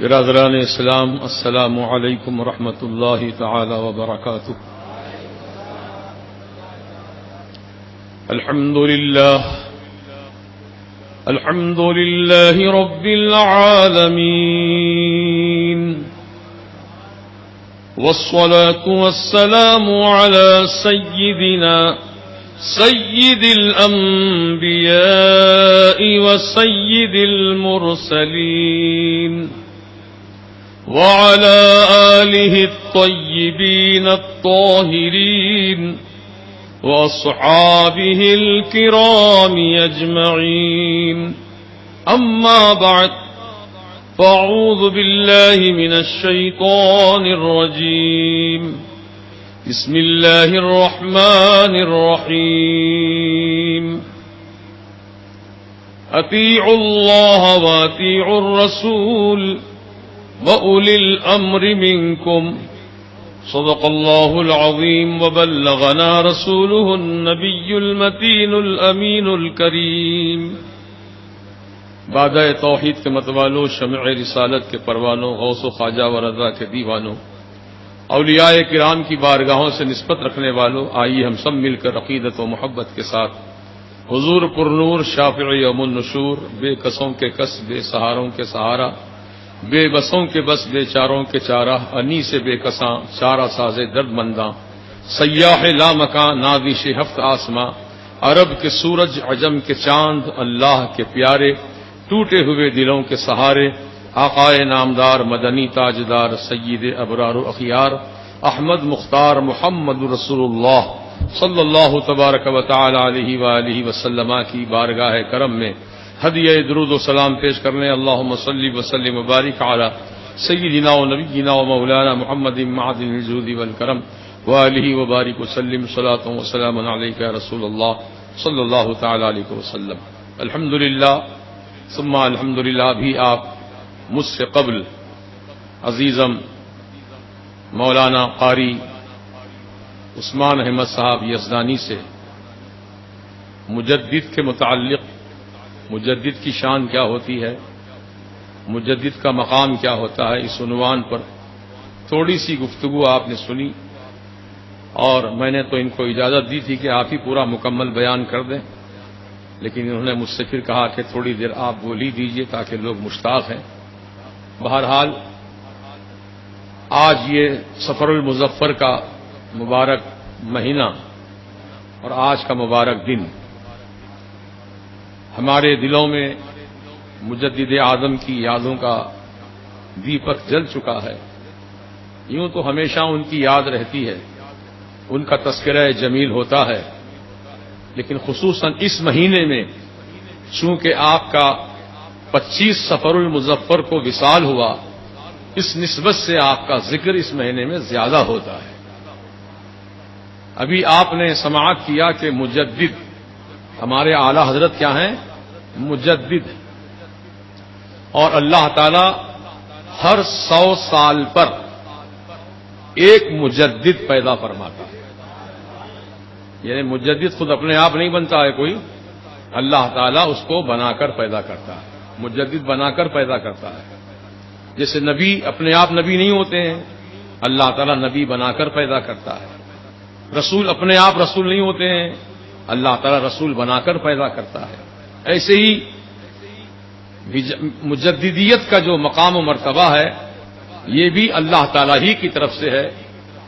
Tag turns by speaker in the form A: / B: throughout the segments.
A: برادران اسلام، السلام علیکم ورحمۃ اللہ تعالی وبرکاتہ۔ الحمد للہ رب العالمین، والصلاة والسلام على سيد الأنبياء وسيد المرسلين وعلى آله الطيبين الطاهرين وأصحابه الكرام أجمعين، أما بعد، فأعوذ بالله من الشيطان الرجيم، بسم الله الرحمن الرحيم، أطيعوا الله وأطيعوا الرسول وأولي الأمر منكم، صدق الله العظيم، وبلغنا رسوله النبي المتين الأمين الكريم۔ بادہ توحید کے متوالوں، شمع رسالت کے پروانوں، غوث و خواجہ و رضا کے دیوانوں، اولیاء کرام کی بارگاہوں سے نسبت رکھنے والوں، آئیے ہم سب مل کر عقیدت و محبت کے ساتھ حضور پرنور شافع یوم النشور، بے کسوں کے کس، بے سہاروں کے سہارا، بے بسوں کے بس، بے چاروں کے چارہ، انی سے بے کساں، چارہ سازے درد منداں، سیاح لا مکاں، نادش ہفت آسماں، عرب کے سورج، عجم کے چاند، اللہ کے پیارے، ٹوٹے ہوئے دلوں کے سہارے، آقائے نامدار مدنی تاجدار سید ابرار و اخیار احمد مختار محمد رسول اللہ صلی اللہ تبارک و تعالی علیہ وآلہ وسلم کی بارگاہ کرم میں ہدیہ درود و سلام پیش کرنے، اللہم صلی وسلم وبارک علی سیدنا و نبینا و مولانا محمد معدن الجود والکرم وآلہ وبارک وسلم، صلاۃ و سلام علیک یا رسول اللہ صلی اللہ تعالی علیہ وسلم۔ الحمدللہ ثم الحمدللہ، بھی آپ مجھ سے قبل عزیزم مولانا قاری عثمان احمد صاحب یزدانی سے مجدد کے متعلق، مجدد کی شان کیا ہوتی ہے، مجدد کا مقام کیا ہوتا ہے، اس عنوان پر تھوڑی سی گفتگو آپ نے سنی، اور میں نے تو ان کو اجازت دی تھی کہ آپ ہی پورا مکمل بیان کر دیں، لیکن انہوں نے مجھ سے پھر کہا کہ تھوڑی دیر آپ بول ہی دیجیے تاکہ لوگ مشتاق ہیں۔ بہرحال آج یہ سفر المظفر کا مبارک مہینہ اور آج کا مبارک دن ہمارے دلوں میں مجدد اعظم کی یادوں کا دیپک جل چکا ہے۔ یوں تو ہمیشہ ان کی یاد رہتی ہے، ان کا تذکرہ جمیل ہوتا ہے، لیکن خصوصاً اس مہینے میں چونکہ آپ کا 25 سفر المظفر کو وصال ہوا، اس نسبت سے آپ کا ذکر اس مہینے میں زیادہ ہوتا ہے۔ ابھی آپ نے سماعت کیا کہ مجدد، ہمارے اعلی حضرت کیا ہیں؟ مجدد، اور اللہ تعالی ہر 100 سال پر ایک مجدد پیدا فرماتا ہے، یعنی مجدد خود اپنے آپ نہیں بنتا ہے کوئی، اللہ تعالیٰ اس کو بنا کر پیدا کرتا ہے، مجدد بنا کر پیدا کرتا ہے۔ جیسے نبی اپنے آپ نبی نہیں ہوتے ہیں، اللہ تعالیٰ نبی بنا کر پیدا کرتا ہے۔ رسول اپنے آپ رسول نہیں ہوتے ہیں، اللہ تعالیٰ رسول بنا کر پیدا کرتا ہے۔ ایسے ہی مجددیت کا جو مقام و مرتبہ ہے، یہ بھی اللہ تعالیٰ ہی کی طرف سے ہے۔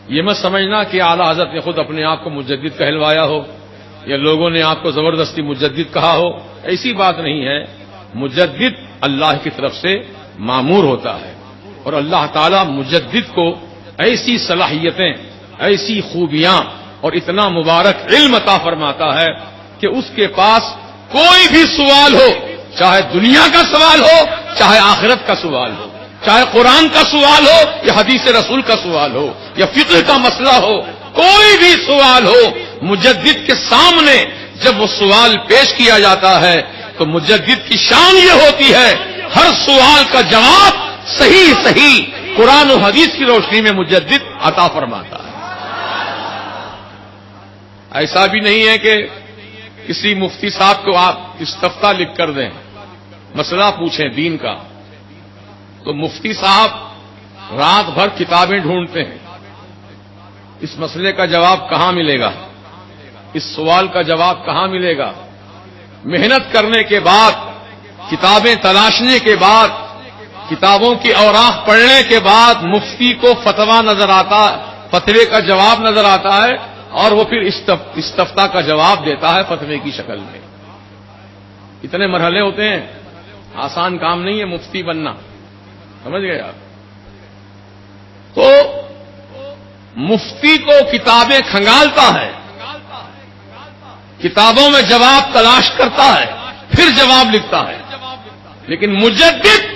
A: یہ مت سمجھنا کہ اعلیٰ حضرت نے خود اپنے آپ کو مجدد کہلوایا ہو یا لوگوں نے آپ کو زبردستی مجدد کہا ہو، ایسی بات نہیں ہے۔ مجدد اللہ کی طرف سے مامور ہوتا ہے، اور اللہ تعالیٰ مجدد کو ایسی صلاحیتیں، ایسی خوبیاں اور اتنا مبارک علم عطا فرماتا ہے کہ اس کے پاس کوئی بھی سوال ہو، چاہے دنیا کا سوال ہو، چاہے آخرت کا سوال ہو، چاہے قرآن کا سوال ہو یا حدیث رسول کا سوال ہو یا فقہ کا مسئلہ ہو، کوئی بھی سوال ہو، مجدد کے سامنے جب وہ سوال پیش کیا جاتا ہے تو مجدد کی شان یہ ہوتی ہے، ہر سوال کا جواب صحیح قرآن و حدیث کی روشنی میں مجدد عطا فرماتا ہے۔ ایسا بھی نہیں ہے کہ کسی مفتی صاحب کو آپ استفتاء لکھ کر دیں، مسئلہ پوچھیں دین کا، تو مفتی صاحب رات بھر کتابیں ڈھونڈتے ہیں، اس مسئلے کا جواب کہاں ملے گا، اس سوال کا جواب کہاں ملے گا. محنت کرنے کے بعد، کتابیں تلاشنے کے بعد، کتابوں کی اوراق پڑھنے کے بعد مفتی کو فتویٰ نظر آتا ہے، فتوے کا جواب نظر آتا ہے، اور وہ پھر استفتاء کا جواب دیتا ہے فتوے کی شکل میں. اتنے مرحلے ہوتے ہیں، آسان کام نہیں ہے مفتی بننا، سمجھ گئے آپ. تو مفتی کو کتابیں کھنگالتا ہے، کتابوں میں جواب تلاش کرتا ہے، پھر جواب لکھتا ہے. لیکن مجدد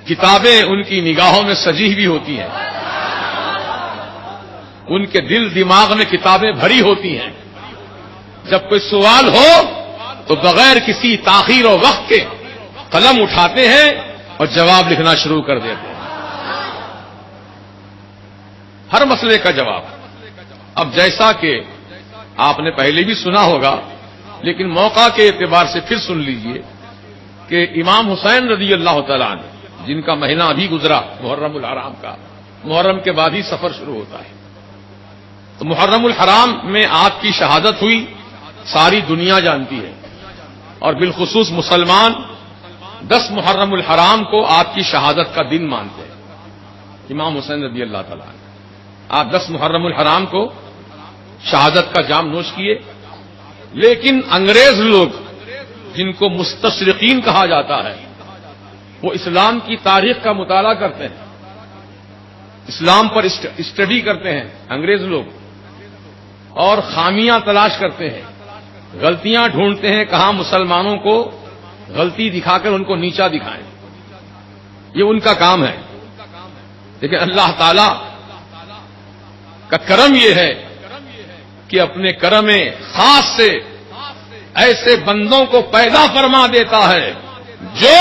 A: کتابیں ان کی نگاہوں میں سجی ہوئی ہوتی ہیں، ان کے دل دماغ میں کتابیں بھری ہوتی ہیں. جب کوئی سوال ہو تو بغیر کسی تاخیر و وقت کے قلم اٹھاتے ہیں اور جواب لکھنا شروع کر دیتے ہیں، ہر مسئلے کا جواب. اب جیسا کہ آپ نے پہلے بھی سنا ہوگا، لیکن موقع کے اعتبار سے پھر سن لیجئے کہ امام حسین رضی اللہ تعالیٰ عنہ، جن کا مہینہ ابھی گزرا محرم الحرام کا، محرم کے بعد ہی سفر شروع ہوتا ہے، تو محرم الحرام میں آپ کی شہادت ہوئی، ساری دنیا جانتی ہے، اور بالخصوص مسلمان 10 محرم الحرام کو آپ کی شہادت کا دن مانتے ہیں. امام حسین رضی اللہ تعالیٰ عنہ، آپ 10 محرم الحرام کو شہادت کا جام نوش کیے. لیکن انگریز لوگ، جن کو مستشرقین کہا جاتا ہے، وہ اسلام کی تاریخ کا مطالعہ کرتے ہیں، اسلام پر اسٹڈی کرتے ہیں انگریز لوگ، اور خامیاں تلاش کرتے ہیں، غلطیاں ڈھونڈتے ہیں، کہاں مسلمانوں کو غلطی دکھا کر ان کو نیچا دکھائیں. یہ ان کا کام ہے. لیکن اللہ تعالی کا کرم یہ ہے کہ اپنے کرم خاص سے ایسے بندوں کو پیدا فرما دیتا ہے جو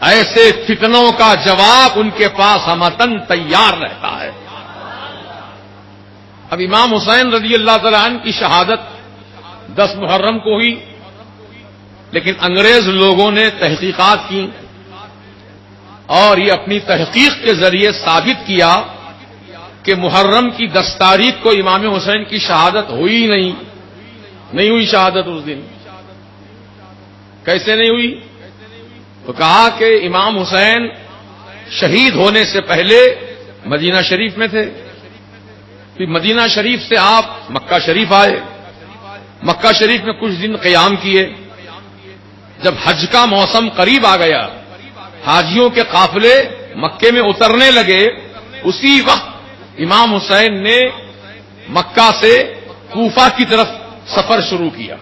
A: ایسے فتنوں کا جواب ان کے پاس ہمتن تیار رہتا ہے. اب امام حسین رضی اللہ تعالیٰ عنہ کی شہادت 10 محرم کو ہوئی، لیکن انگریز لوگوں نے تحقیقات کی اور یہ اپنی تحقیق کے ذریعے ثابت کیا کہ محرم کی 10 تاریخ کو امام حسین کی شہادت ہوئی نہیں ہوئی شہادت اس دن. کیسے نہیں ہوئی؟ تو کہا کہ امام حسین شہید ہونے سے پہلے مدینہ شریف میں تھے، پھر مدینہ شریف سے آپ مکہ شریف آئے، مکہ شریف میں کچھ دن قیام کیے. جب حج کا موسم قریب آ گیا، حاجیوں کے قافلے مکے میں اترنے لگے، اسی وقت امام حسین نے مکہ سے کوفہ کی طرف سفر شروع کیا.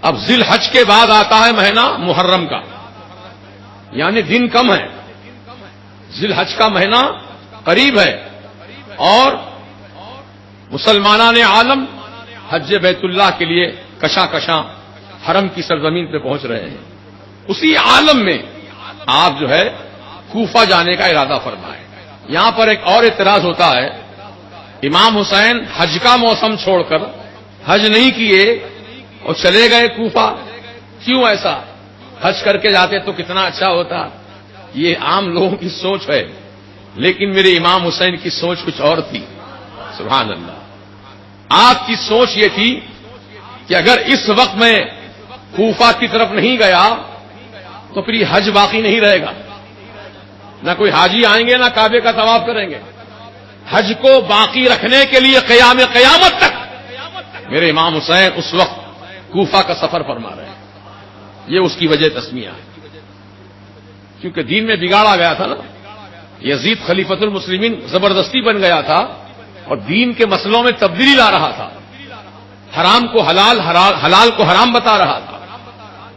A: اب ذی الحج کے بعد آتا ہے مہینہ محرم کا، یعنی دن کم ہے، ذی الحج کا مہینہ قریب ہے، اور مسلمانان عالم حج بیت اللہ کے لیے کشاں کشاں حرم کی سرزمین پہ پہنچ رہے ہیں. اسی عالم میں آپ جو ہے کوفہ جانے کا ارادہ فرمائے. یہاں پر ایک اور اعتراض ہوتا ہے، امام حسین حج کا موسم چھوڑ کر حج نہیں کیے اور چلے گئے کوفہ، کیوں ایسا؟ حج کر کے جاتے تو کتنا اچھا ہوتا. یہ عام لوگوں کی سوچ ہے، لیکن میرے امام حسین کی سوچ کچھ اور تھی. سبحان اللہ. آپ کی سوچ یہ تھی کہ اگر اس وقت میں کوفہ کی طرف نہیں گیا تو پھر یہ حج باقی نہیں رہے گا، نہ کوئی حاجی آئیں گے، نہ کعبے کا طواف کریں گے. حج کو باقی رکھنے کے لیے قیامت تک میرے امام حسین اس وقت کوفہ کا سفر فرما رہے ہیں. یہ اس کی وجہ تسمیہ ہے، کیونکہ دین میں بگاڑا گیا تھا نا. یزید خلیفۃ المسلمین زبردستی بن گیا تھا اور دین کے مسئلوں میں تبدیلی لا رہا تھا، حرام کو حلال، حلال کو حرام بتا رہا تھا.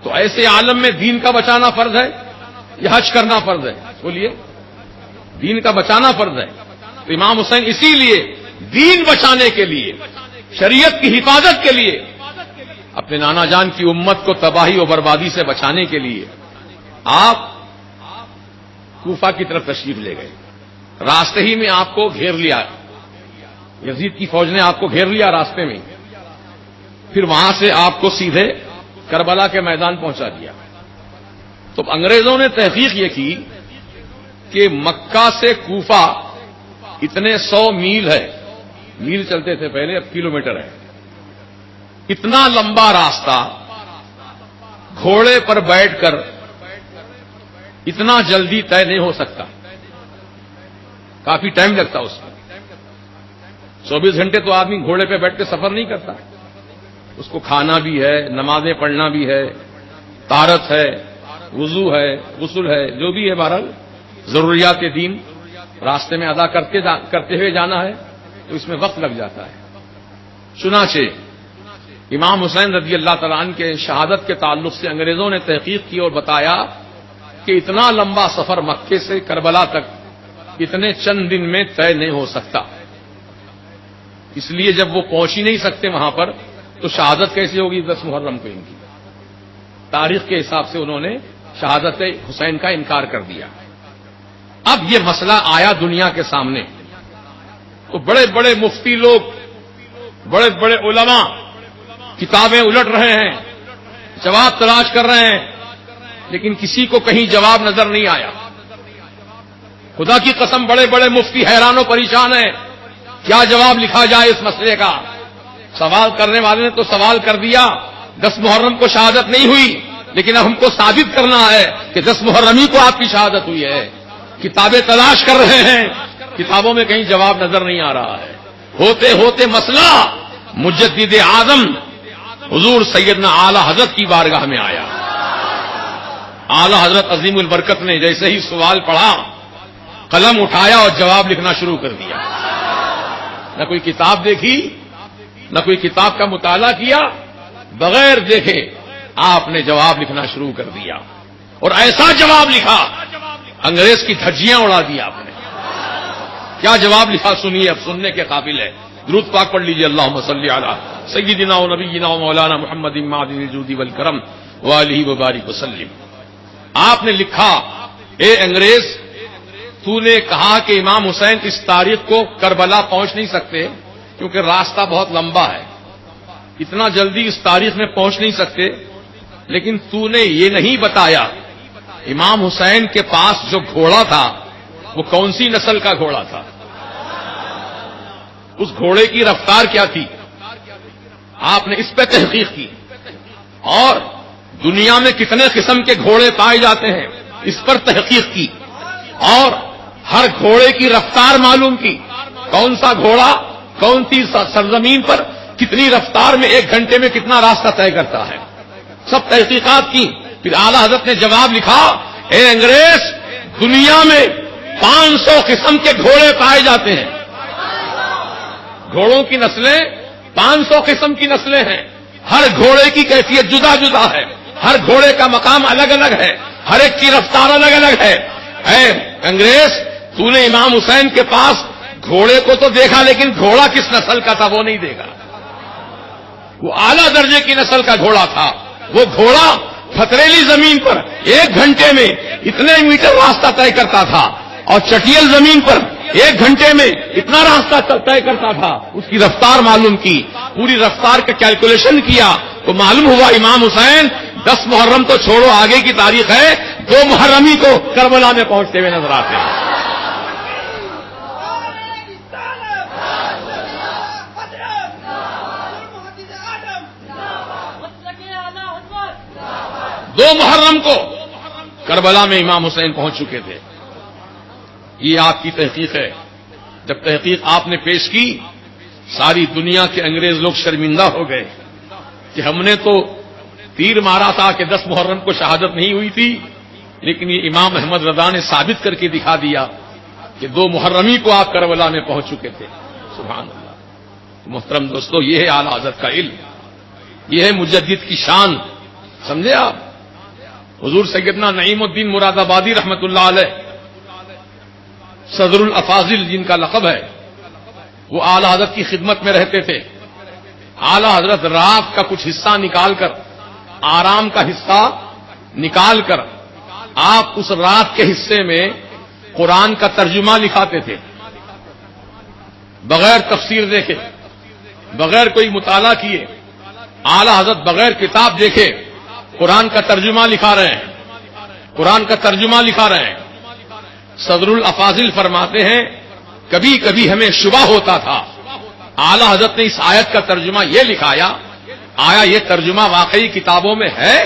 A: تو ایسے عالم میں دین کا بچانا فرض ہے یا حج کرنا فرض ہے؟ بولیے. دین کا بچانا فرض ہے. تو امام حسین اسی لیے دین بچانے کے لیے، شریعت کی حفاظت کے لیے، اپنے نانا جان کی امت کو تباہی و بربادی سے بچانے کے لیے آپ کوفہ کی طرف تشریف لے گئے. راستے ہی میں آپ کو گھیر لیا، یزید کی فوج نے آپ کو گھیر لیا راستے میں. پھر وہاں سے آپ کو سیدھے کربلا کے میدان پہنچا دیا. تو انگریزوں نے تحقیق یہ کی کہ مکہ سے کوفہ اتنے 100 میل ہے، میل چلتے تھے پہلے، اب کلومیٹر ہے. اتنا لمبا راستہ گھوڑے پر بیٹھ کر اتنا جلدی طے نہیں ہو سکتا، کافی ٹائم لگتا اس میں. 24 گھنٹے تو آدمی گھوڑے پہ بیٹھ کے سفر نہیں کرتا، اس کو کھانا بھی ہے، نمازیں پڑھنا بھی ہے، طہارت ہے، وضو ہے، غسل ہے، جو بھی ہے بہرحال ضروریات دین راستے میں ادا کرتے ہوئے جانا ہے، تو اس میں وقت لگ جاتا ہے. چنانچہ امام حسین رضی اللہ تعالیٰ عنہ کے شہادت کے تعلق سے انگریزوں نے تحقیق کی اور بتایا کہ اتنا لمبا سفر مکے سے کربلا تک اتنے چند دن میں طے نہیں ہو سکتا. اس لیے جب وہ پہنچ ہی نہیں سکتے وہاں پر تو شہادت کیسے ہوگی 10 محرم کو؟ ان کی تاریخ کے حساب سے انہوں نے شہادت حسین کا انکار کر دیا. اب یہ مسئلہ آیا دنیا کے سامنے تو بڑے بڑے مفتی لوگ، بڑے بڑے علماء کتابیں الٹ رہے ہیں، جواب تلاش کر رہے ہیں، لیکن کسی کو کہیں جواب نظر نہیں آیا. خدا کی قسم بڑے بڑے مفتی حیران و پریشان ہیں، کیا جواب لکھا جائے اس مسئلے کا. سوال کرنے والے نے تو سوال کر دیا 10 محرم کو شہادت نہیں ہوئی، لیکن اب ہم کو ثابت کرنا ہے کہ 10 محرم ہی کو آپ کی شہادت ہوئی ہے. کتابیں تلاش کر رہے ہیں، کتابوں میں کہیں جواب نظر نہیں آ رہا ہے. ہوتے ہوتے مسئلہ مجدد اعظم حضور سیدنا اعلی حضرت کی بارگاہ میں آیا. اعلی حضرت عظیم البرکت نے جیسے ہی سوال پڑھا قلم اٹھایا اور جواب لکھنا شروع کر دیا. نہ کوئی کتاب دیکھی، نہ کوئی کتاب کا مطالعہ کیا، بغیر دیکھے آپ نے جواب لکھنا شروع کر دیا. اور ایسا جواب لکھا انگریز کی دھجیاں اڑا دی آپ نے. کیا جواب لکھا سنیے، اب سننے کے قابل ہے. درود پاک پڑھ لیجیے. اللہم صلی علی سیدنا و نبینا و مولانا محمد معدن الجود والکرم وآلہ وبارک وسلم. آپ نے لکھا، اے انگریز، تو نے کہا کہ امام حسین اس تاریخ کو کربلا پہنچ نہیں سکتے کیونکہ راستہ بہت لمبا ہے، اتنا جلدی اس تاریخ میں پہنچ نہیں سکتے، لیکن تو نے یہ نہیں بتایا امام حسین کے پاس جو گھوڑا تھا وہ کون سی نسل کا گھوڑا تھا، اس گھوڑے کی رفتار کیا تھی. آپ نے اس پہ تحقیق کی اور دنیا میں کتنے قسم کے گھوڑے پائے جاتے ہیں اس پر تحقیق کی اور ہر گھوڑے کی رفتار معلوم کی، کون سا گھوڑا کون سی سرزمین پر کتنی رفتار میں 1 گھنٹے میں کتنا راستہ طے کرتا ہے. سب تحقیقات کی. پھر اعلی حضرت نے جواب لکھا، اے انگریز، دنیا میں 500 قسم کے گھوڑے پائے جاتے ہیں. گھوڑوں کی نسلیں 500 قسم کی نسلیں ہیں. ہر گھوڑے کی کیفیت جدا جدا ہے، ہر گھوڑے کا مقام الگ الگ ہے، ہر ایک کی رفتار الگ الگ ہے. اے انگریز، تو نے امام حسین کے پاس گھوڑے کو تو دیکھا لیکن گھوڑا کس نسل کا تھا وہ نہیں دیکھا. وہ اعلیٰ درجے کی نسل کا گھوڑا تھا. وہ گھوڑا پتریلی زمین پر 1 گھنٹے میں اتنے میٹر راستہ طے کرتا تھا اور چٹیل زمین پر 1 گھنٹے میں اتنا راستہ طے کرتا تھا. اس کی رفتار معلوم کی، پوری رفتار کا کیلکولیشن کیا تو معلوم ہوا امام حسین 10 محرم تو چھوڑو، آگے کی تاریخ ہے 2 محرم ہی کو کربلا میں پہنچتے ہوئے نظر آتے ہیں. 2 محرم کو کربلا میں امام حسین پہنچ چکے تھے. یہ آپ کی تحقیق ہے. جب تحقیق آپ نے پیش کی ساری دنیا کے انگریز لوگ شرمندہ ہو گئے کہ ہم نے تو تیر مارا تھا کہ 10 محرم کو شہادت نہیں ہوئی تھی، لیکن یہ امام احمد رضا نے ثابت کر کے دکھا دیا کہ 2 محرمی کو آپ کربلا میں پہنچ چکے تھے. سبحان اللہ. محترم دوستو، یہ ہے اعلی حضرت کا علم، یہ ہے مجدد کی شان. سمجھے آپ؟ حضور سیدنا نعیم الدین مراد آبادی رحمت اللہ علیہ، صدر الافاضل جن کا لقب ہے، وہ اعلی حضرت کی خدمت میں رہتے تھے. اعلی حضرت رات کا کچھ حصہ نکال کر، آرام کا حصہ نکال کر، آپ اس رات کے حصے میں قرآن کا ترجمہ لکھاتے تھے، بغیر تفسیر دیکھے، بغیر کوئی مطالعہ کیے. اعلی حضرت بغیر کتاب دیکھے قرآن کا ترجمہ لکھا رہے ہیں، قرآن کا ترجمہ لکھا رہے ہیں۔ صدر الافاضل فرماتے ہیں کبھی کبھی ہمیں شبہ ہوتا تھا، اعلی حضرت نے اس آیت کا ترجمہ یہ لکھایا، آیا یہ ترجمہ واقعی کتابوں میں ہے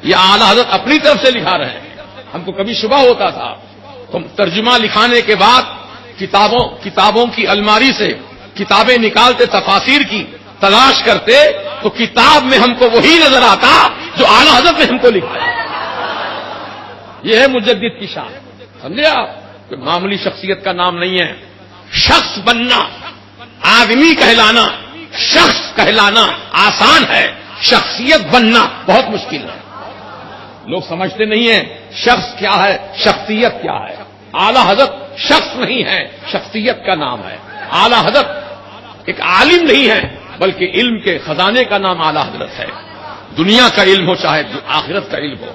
A: یا اعلی حضرت اپنی طرف سے لکھا رہے ہیں؟ ہم کو کبھی شبہ ہوتا تھا۔ تو ترجمہ لکھانے کے بعد کتابوں کی الماری سے کتابیں نکالتے، تفاسیر کی تلاش کرتے، تو کتاب میں ہم کو وہی نظر آتا جو اعلی حضرت نے ہم کو لکھا ہے۔ یہ ہے مجدد کی شان، سمجھے آپ؟ کوئی معمولی شخصیت کا نام نہیں ہے۔ شخص بننا، آدمی کہلانا، شخص کہلانا آسان ہے، شخصیت بننا بہت مشکل ہے۔ لوگ سمجھتے نہیں ہیں شخص کیا ہے، شخصیت کیا ہے۔ اعلی حضرت شخص نہیں ہے، شخصیت کا نام ہے۔ اعلی حضرت ایک عالم نہیں ہے بلکہ علم کے خزانے کا نام اعلی حضرت ہے۔ دنیا کا علم ہو چاہے آخرت کا علم ہو۔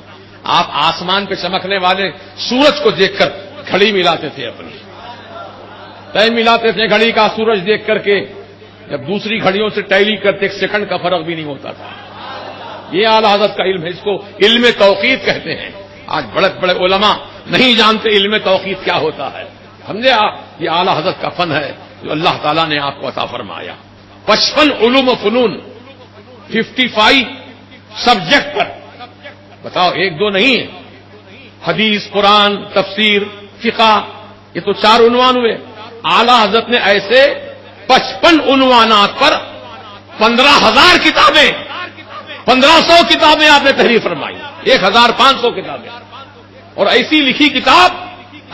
A: آپ آسمان پہ چمکنے والے سورج کو دیکھ کر گھڑی ملاتے تھے، اپنی ٹائم ملاتے تھے گھڑی کا سورج دیکھ کر کے، جب دوسری گھڑیوں سے ٹیلی کرتے ایک سیکنڈ کا فرق بھی نہیں ہوتا تھا۔ یہ اعلی حضرت کا علم ہے، اس کو علم توقیت کہتے ہیں۔ آج بڑے بڑے علماء نہیں جانتے علم توقیت کیا ہوتا ہے، سمجھے آپ؟ یہ اعلی حضرت کا فن ہے جو اللہ تعالیٰ نے آپ کو عطا فرمایا۔ 55 علوم و فنون، 55 سبجیکٹ پر، بتاؤ ایک دو نہیں، حدیث، قرآن، تفسیر، فقہ، یہ تو 4 عنوان ہوئے۔ اعلی حضرت نے ایسے 55 عنوانات پر 15,000 کتابیں، 1500 کتابیں آپ نے تحریر فرمائی، 1500 کتابیں، اور ایسی لکھی کتاب،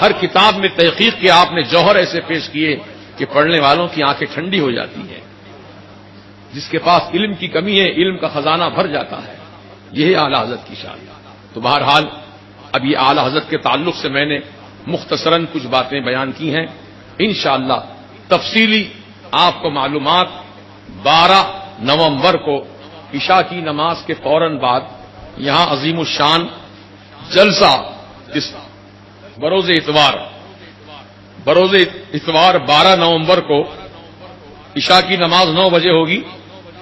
A: ہر کتاب میں تحقیق کے آپ نے جوہر ایسے پیش کیے کہ پڑھنے والوں کی آنکھیں ٹھنڈی ہو جاتی ہیں۔ جس کے پاس علم کی کمی ہے، علم کا خزانہ بھر جاتا ہے۔ یہی اعلی حضرت کی شان ہے۔ تو بہرحال اب یہ اعلی حضرت کے تعلق سے میں نے مختصراً کچھ باتیں بیان کی ہیں، انشاءاللہ تفصیلی آپ کو معلومات 12 نومبر کو عشاء کی نماز کے فوراً بعد یہاں عظیم الشان جلسہ، اس بروز اتوار 12 نومبر کو عشاء کی نماز 9 بجے ہوگی،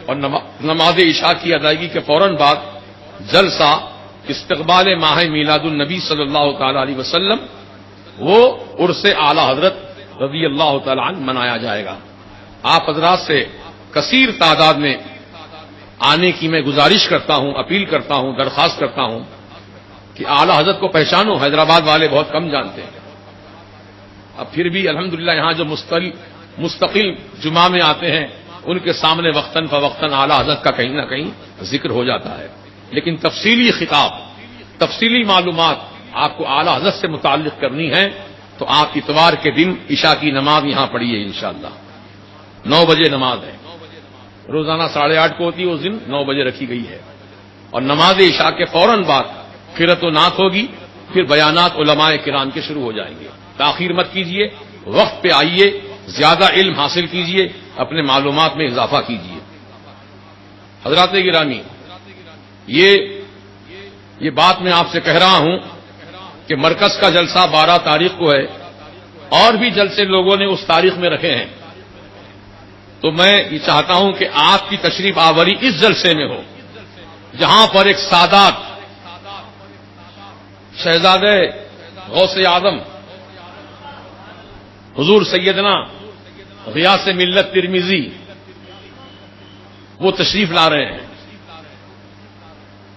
A: اور نماز عشاء کی ادائیگی کے فوراً بعد جلسہ استقبال ماہ میلاد النبی صلی اللہ تعالی علیہ وسلم، وہ عرس اعلی حضرت رضی اللہ تعالی عنہ منایا جائے گا۔ آپ حضرات سے کثیر تعداد میں آنے کی میں گزارش کرتا ہوں، اپیل کرتا ہوں، درخواست کرتا ہوں کہ اعلی حضرت کو پہچانو، حیدرآباد والے بہت کم جانتے ہیں۔ اب پھر بھی الحمدللہ یہاں جو مستقل جمعہ میں آتے ہیں ان کے سامنے وقتاً فوقتاً اعلی حضرت کا کہیں نہ کہیں ذکر ہو جاتا ہے، لیکن تفصیلی خطاب، تفصیلی معلومات آپ کو اعلی حضرت سے متعلق کرنی ہے تو آپ اتوار کے دن عشاء کی نماز یہاں پڑھیے انشاءاللہ۔ 9 بجے نماز ہے، روزانہ 8:30 کو ہوتی ہے، اس دن 9 بجے رکھی گئی ہے، اور نماز عشاء کے فوراً بعد قرأت و نعت ہوگی، پھر بیانات علماء کرام کے شروع ہو جائیں گے۔ تاخیر مت کیجیے، وقت پہ آئیے، زیادہ علم حاصل کیجیے، اپنے معلومات میں اضافہ کیجیے۔ حضرات گرامی، یہ بات میں آپ سے کہہ رہا ہوں کہ مرکز کا جلسہ 12 تاریخ کو ہے، اور بھی جلسے لوگوں نے اس تاریخ میں رکھے ہیں، تو میں یہ چاہتا ہوں کہ آپ کی تشریف آوری اس جلسے میں ہو جہاں پر ایک سادات شہزادے غوث اعظم حضور سیدنا غیاث ملت ترمذی وہ تشریف لا رہے ہیں،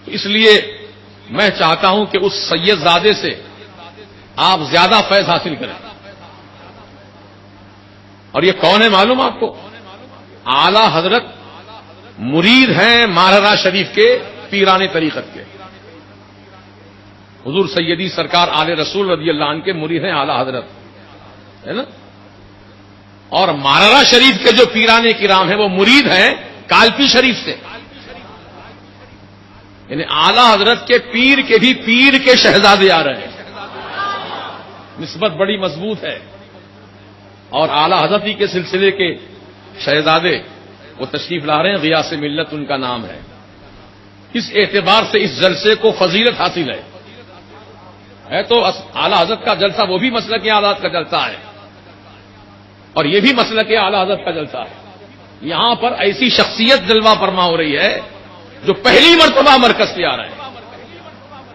A: تو اس لیے میں چاہتا ہوں کہ اس سید زادے سے آپ زیادہ فیض حاصل کریں۔ اور یہ کون ہے معلوم آپ کو؟ اعلی حضرت مرید ہیں ماہرہ شریف کے پیران طریقت کے، حضور سیدی سرکار آل رسول رضی اللہ عنہ کے مرید ہیں اعلی حضرت، ہے نا؟ اور ماہرہ شریف کے جو پیران کرام ہیں وہ مرید ہیں کالپی شریف سے، یعنی اعلی حضرت کے پیر بھی پیر کے شہزادے آ رہے ہیں، نسبت بڑی مضبوط ہے، اور اعلی حضرت ہی کے سلسلے کے شہزادے وہ تشریف لا رہے ہیں، غیاث ملت ان کا نام ہے۔ اس اعتبار سے اس جلسے کو فضیلت حاصل ہے تو اعلی حضرت کا جلسہ وہ بھی مسلک اعلی حضرت کا جلسہ ہے، اور یہ بھی مسلک اعلی حضرت کا جلسہ ہے۔ یہاں پر ایسی شخصیت جلوہ فرما ہو رہی ہے جو پہلی مرتبہ مرکز سے آ رہے ہیں،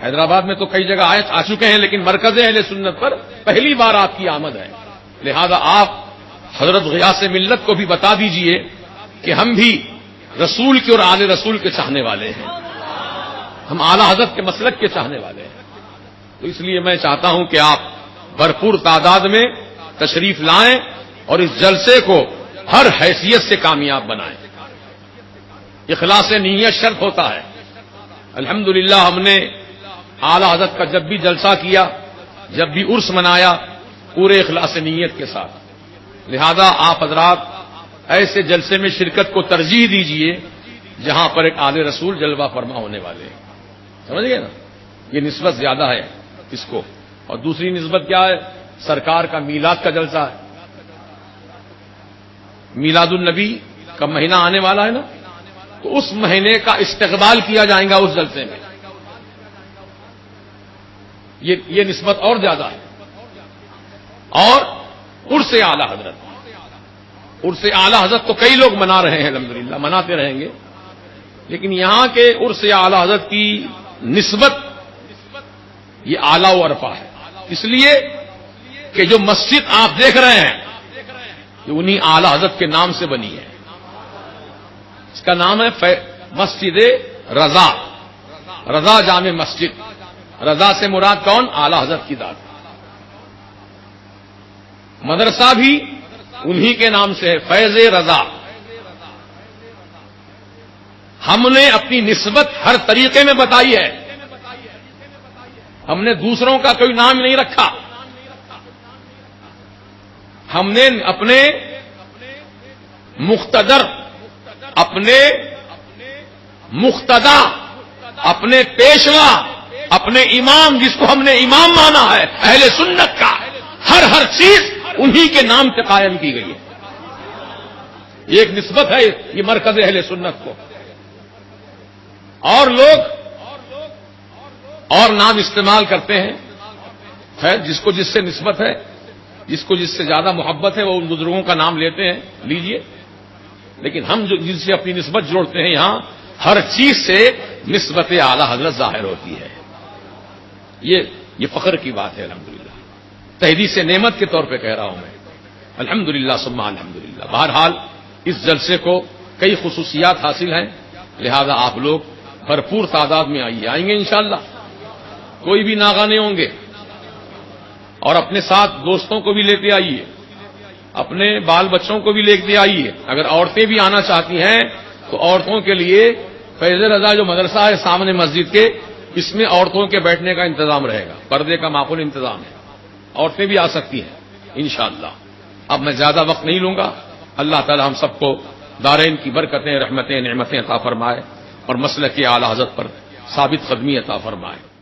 B: حیدرآباد میں تو کئی جگہ آ چکے ہیں، لیکن مرکز اہل سنت پر پہلی بار آپ کی آمد ہے. لہذا آپ حضرت غیاث ملت کو بھی بتا دیجئے کہ ہم بھی رسول کے اور آل رسول کے چاہنے والے ہیں، ہم اعلی حضرت کے مسلک کے چاہنے والے ہیں. تو اس لیے میں چاہتا ہوں کہ آپ بھرپور تعداد میں تشریف لائیں اور اس جلسے کو ہر حیثیت سے کامیاب بنائیں. اخلاص نیت شرط ہوتا ہے. الحمدللہ ہم نے اعلی حضرت کا جب بھی جلسہ کیا، جب بھی عرس منایا، پورے اخلاص نیت کے ساتھ. لہذا آپ حضرات ایسے جلسے میں شرکت کو ترجیح دیجئے جہاں پر ایک آل رسول جلوہ فرما ہونے والے ہیں. سمجھ گئے نا؟ یہ نسبت زیادہ ہے اس کو. اور دوسری نسبت کیا ہے؟ سرکار کا میلاد کا جلسہ ہے. میلاد النبی کا مہینہ آنے والا ہے نا، تو اس مہینے کا استقبال کیا جائے گا اس جلسے میں. یہ نسبت اور زیادہ ہے. اور عرس اعلی حضرت، عرس اعلی حضرت تو کئی لوگ منا رہے ہیں، الحمدللہ مناتے رہیں گے، لیکن یہاں کے عرس اعلی حضرت کی نسبت یہ اعلیٰ و عرفہ ہے. اس لیے کہ جو مسجد آپ دیکھ رہے ہیں یہ انہی اعلی حضرت کے نام سے بنی ہے. اس کا نام ہے مسجد رضا، رضا جامع مسجد. رضا سے مراد کون؟ اعلی حضرت کی ذات. مدرسہ بھی انہی کے نام سے ہے، فیض رضا. ہم نے اپنی نسبت ہر طریقے میں بتائی ہے. ہم نے دوسروں کا کوئی نام نہیں رکھا. ہم نے اپنے مقتدر، اپنے مقتدا، اپنے پیشوا، اپنے امام، جس کو ہم نے امام مانا ہے اہل سنت کا، ہر چیز انہی کے نام سے قائم کی گئی ہے. یہ ایک نسبت ہے یہ مرکز اہل سنت کو. اور لوگ اور نام استعمال کرتے ہیں، خیر جس کو جس سے نسبت ہے، جس کو جس سے زیادہ محبت ہے وہ ان بزرگوں کا نام لیتے ہیں، لیجئے. لیکن ہم جو جن سے اپنی نسبت جوڑتے ہیں یہاں ہر چیز سے نسبت اعلی حضرت ظاہر ہوتی ہے. یہ فخر کی بات ہے. الحمدللہ تحدیث نعمت کے طور پہ کہہ رہا ہوں میں. الحمدللہ ثم الحمدللہ. بہرحال اس جلسے کو کئی خصوصیات حاصل ہیں، لہذا آپ لوگ بھرپور تعداد میں آئیں گے انشاءاللہ. کوئی بھی ناغہ نہیں ہوں گے. اور اپنے ساتھ دوستوں کو بھی لیتے آئیے، اپنے بال بچوں کو بھی لیتے آئیے. اگر عورتیں بھی آنا چاہتی ہیں تو عورتوں کے لیے فیض رضا جو مدرسہ ہے سامنے مسجد کے، اس میں عورتوں کے بیٹھنے کا انتظام رہے گا. پردے کا معقول انتظام ہے، عورتیں بھی آ سکتی ہیں انشاءاللہ. اب میں زیادہ وقت نہیں لوں گا. اللہ تعالی ہم سب کو دارین کی برکتیں، رحمتیں، نعمتیں عطا فرمائے اور مسلک اعلی حضرت پر ثابت قدمی عطا فرمائے.